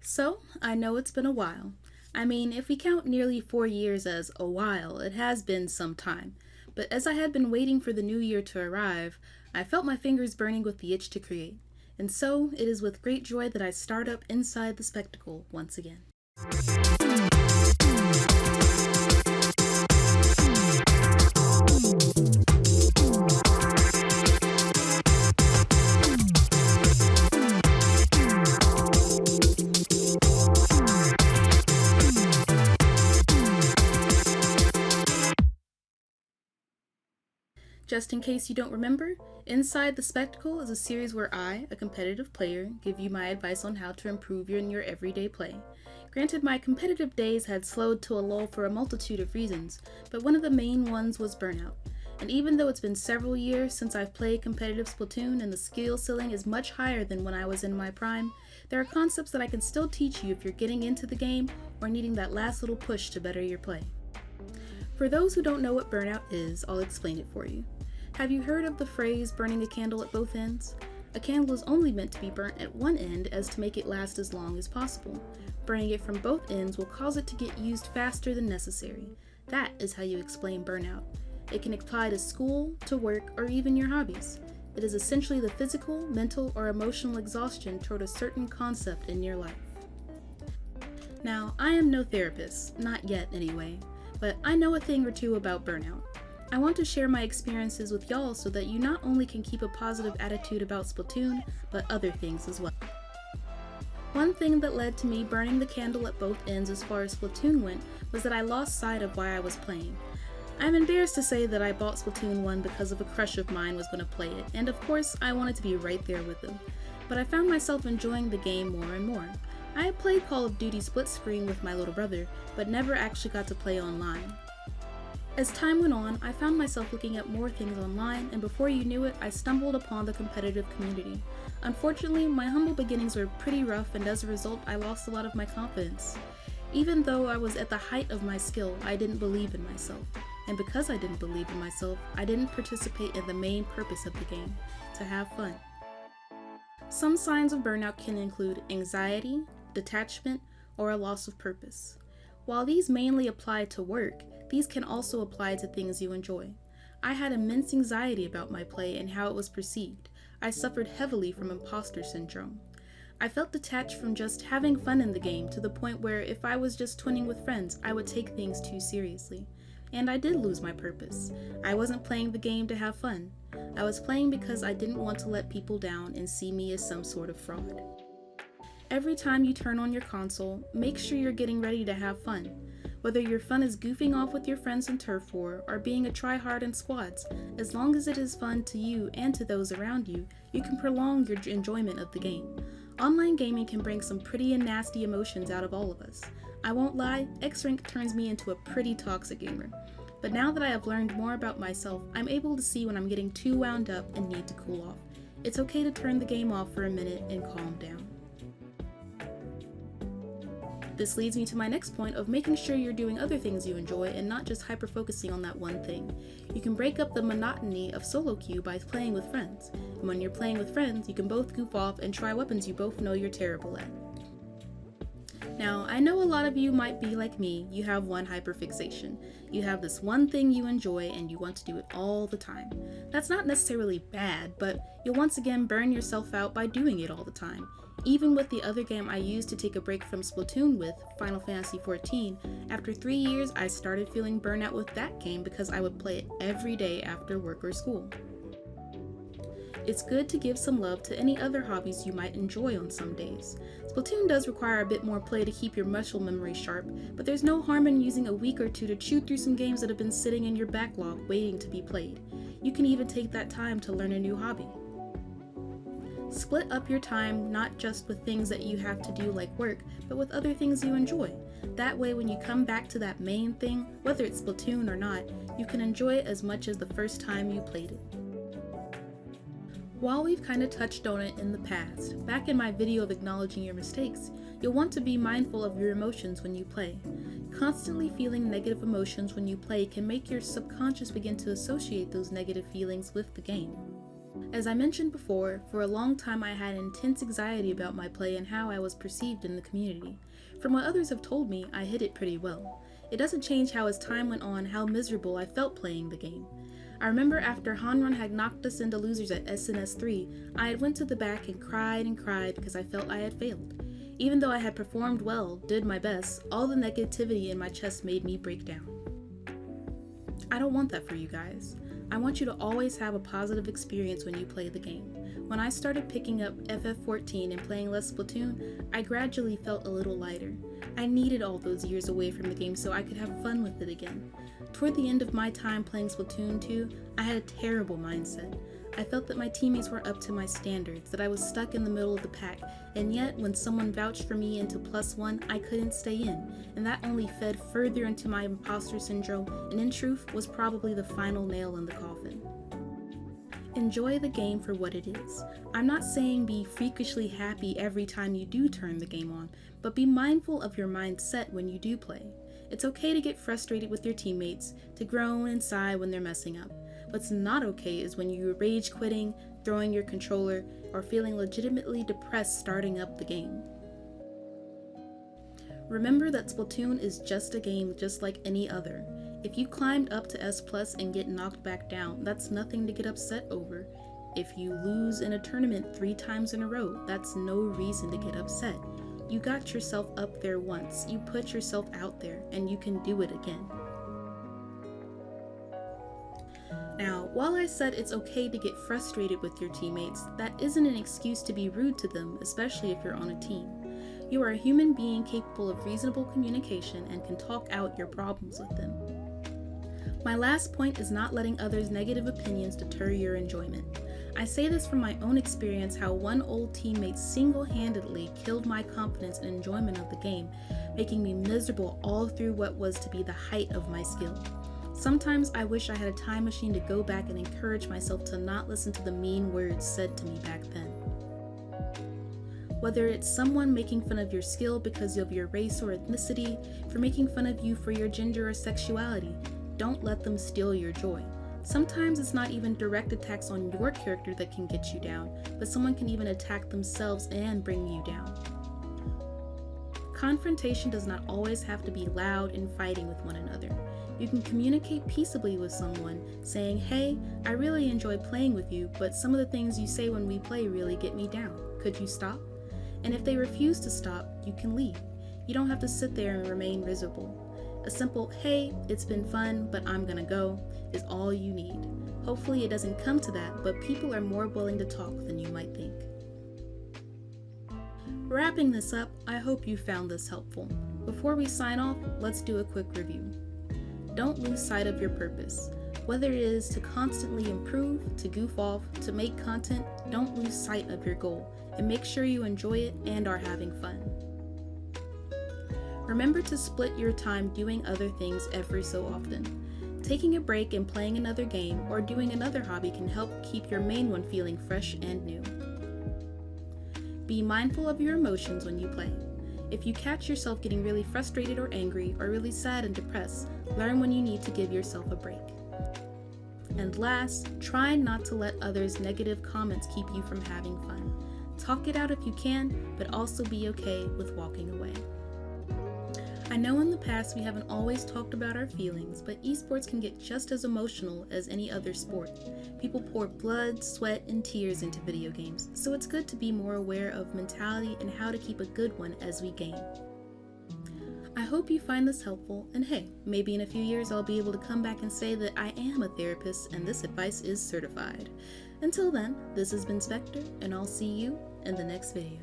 So, I know it's been a while. I mean, if we count nearly 4 years as a while, it has been some time. But as I had been waiting for the new year to arrive, I felt my fingers burning with the itch to create. And so, it is with great joy that I start up inside the spectacle once again. Just in case you don't remember, Inside the Spectacle is a series where I, a competitive player, give you my advice on how to improve in your everyday play. Granted, my competitive days had slowed to a lull for a multitude of reasons, but one of the main ones was burnout. And even though it's been several years since I've played competitive Splatoon and the skill ceiling is much higher than when I was in my prime, there are concepts that I can still teach you if you're getting into the game or needing that last little push to better your play. For those who don't know what burnout is, I'll explain it for you. Have you heard of the phrase burning a candle at both ends? A candle is only meant to be burnt at one end as to make it last as long as possible. Burning it from both ends will cause it to get used faster than necessary. That is how you explain burnout. It can apply to school, to work, or even your hobbies. It is essentially the physical, mental, or emotional exhaustion toward a certain concept in your life. Now, I am no therapist, not yet anyway, but I know a thing or two about burnout. I want to share my experiences with y'all so that you not only can keep a positive attitude about Splatoon, but other things as well. One thing that led to me burning the candle at both ends as far as Splatoon went was that I lost sight of why I was playing. I'm embarrassed to say that I bought Splatoon 1 because of a crush of mine was going to play it, and of course I wanted to be right there with them. But I found myself enjoying the game more and more. I had played Call of Duty split screen with my little brother, but never actually got to play online. As time went on, I found myself looking at more things online, and before you knew it, I stumbled upon the competitive community. Unfortunately, my humble beginnings were pretty rough, and as a result, I lost a lot of my confidence. Even though I was at the height of my skill, I didn't believe in myself. And because I didn't believe in myself, I didn't participate in the main purpose of the game, to have fun. Some signs of burnout can include anxiety, detachment, or a loss of purpose. While these mainly apply to work, these can also apply to things you enjoy. I had immense anxiety about my play and how it was perceived. I suffered heavily from imposter syndrome. I felt detached from just having fun in the game to the point where if I was just twinning with friends, I would take things too seriously. And I did lose my purpose. I wasn't playing the game to have fun. I was playing because I didn't want to let people down and see me as some sort of fraud. Every time you turn on your console, make sure you're getting ready to have fun. Whether your fun is goofing off with your friends in Turf War or being a tryhard in squads, as long as it is fun to you and to those around you, you can prolong your enjoyment of the game. Online gaming can bring some pretty and nasty emotions out of all of us. I won't lie, X-Rank turns me into a pretty toxic gamer. But now that I have learned more about myself, I'm able to see when I'm getting too wound up and need to cool off. It's okay to turn the game off for a minute and calm down. This leads me to my next point of making sure you're doing other things you enjoy and not just hyper-focusing on that one thing. You can break up the monotony of solo queue by playing with friends. And when you're playing with friends, you can both goof off and try weapons you both know you're terrible at. Now, I know a lot of you might be like me, you have one hyperfixation. You have this one thing you enjoy and you want to do it all the time. That's not necessarily bad, but you'll once again burn yourself out by doing it all the time. Even with the other game I used to take a break from Splatoon with, Final Fantasy XIV, after 3 years I started feeling burnout with that game because I would play it every day after work or school. It's good to give some love to any other hobbies you might enjoy on some days. Splatoon does require a bit more play to keep your muscle memory sharp, but there's no harm in using a week or two to chew through some games that have been sitting in your backlog waiting to be played. You can even take that time to learn a new hobby. Split up your time not just with things that you have to do like work, but with other things you enjoy. That way when you come back to that main thing, whether it's Splatoon or not, you can enjoy it as much as the first time you played it. While we've kind of touched on it in the past, back in my video of acknowledging your mistakes, you'll want to be mindful of your emotions when you play. Constantly feeling negative emotions when you play can make your subconscious begin to associate those negative feelings with the game. As I mentioned before, for a long time I had intense anxiety about my play and how I was perceived in the community. From what others have told me, I hid it pretty well. It doesn't change how as time went on how miserable I felt playing the game. I remember after Hanron had knocked us into losers at SNS 3, I had went to the back and cried because I felt I had failed. Even though I had performed well, did my best, all the negativity in my chest made me break down. I don't want that for you guys. I want you to always have a positive experience when you play the game. When I started picking up FF14 and playing less Splatoon, I gradually felt a little lighter. I needed all those years away from the game so I could have fun with it again. Toward the end of my time playing Splatoon 2, I had a terrible mindset. I felt that my teammates weren't up to my standards, that I was stuck in the middle of the pack, and yet when someone vouched for me into +1, I couldn't stay in, and that only fed further into my imposter syndrome, and in truth was probably the final nail in the coffin. Enjoy the game for what it is. I'm not saying be freakishly happy every time you do turn the game on, but be mindful of your mindset when you do play. It's okay to get frustrated with your teammates, to groan and sigh when they're messing up. What's not okay is when you're rage quitting, throwing your controller, or feeling legitimately depressed starting up the game. Remember that Splatoon is just a game just like any other. If you climbed up to S+ and get knocked back down, that's nothing to get upset over. If you lose in a tournament 3 times in a row, that's no reason to get upset. You got yourself up there once, you put yourself out there, and you can do it again. Now, while I said it's okay to get frustrated with your teammates, that isn't an excuse to be rude to them, especially if you're on a team. You are a human being capable of reasonable communication and can talk out your problems with them. My last point is not letting others' negative opinions deter your enjoyment. I say this from my own experience how one old teammate single-handedly killed my confidence and enjoyment of the game, making me miserable all through what was to be the height of my skill. Sometimes I wish I had a time machine to go back and encourage myself to not listen to the mean words said to me back then. Whether it's someone making fun of your skill because of your race or ethnicity, for making fun of you for your gender or sexuality, don't let them steal your joy. Sometimes it's not even direct attacks on your character that can get you down, but someone can even attack themselves and bring you down. Confrontation does not always have to be loud and fighting with one another. You can communicate peaceably with someone, saying, "Hey, I really enjoy playing with you, but some of the things you say when we play really get me down. Could you stop?" And if they refuse to stop, you can leave. You don't have to sit there and remain miserable. A simple, "Hey, it's been fun, but I'm gonna go," is all you need. Hopefully it doesn't come to that, but people are more willing to talk than you might think. Wrapping this up, I hope you found this helpful. Before we sign off, let's do a quick review. Don't lose sight of your purpose. Whether it is to constantly improve, to goof off, to make content, don't lose sight of your goal, and make sure you enjoy it and are having fun. Remember to split your time doing other things every so often. Taking a break and playing another game or doing another hobby can help keep your main one feeling fresh and new. Be mindful of your emotions when you play. If you catch yourself getting really frustrated or angry or really sad and depressed, learn when you need to give yourself a break. And last, try not to let others' negative comments keep you from having fun. Talk it out if you can, but also be okay with walking away. I know in the past we haven't always talked about our feelings, but esports can get just as emotional as any other sport. People pour blood, sweat, and tears into video games, so it's good to be more aware of mentality and how to keep a good one as we game. I hope you find this helpful, and hey, maybe in a few years I'll be able to come back and say that I am a therapist and this advice is certified. Until then, this has been Specter, and I'll see you in the next video.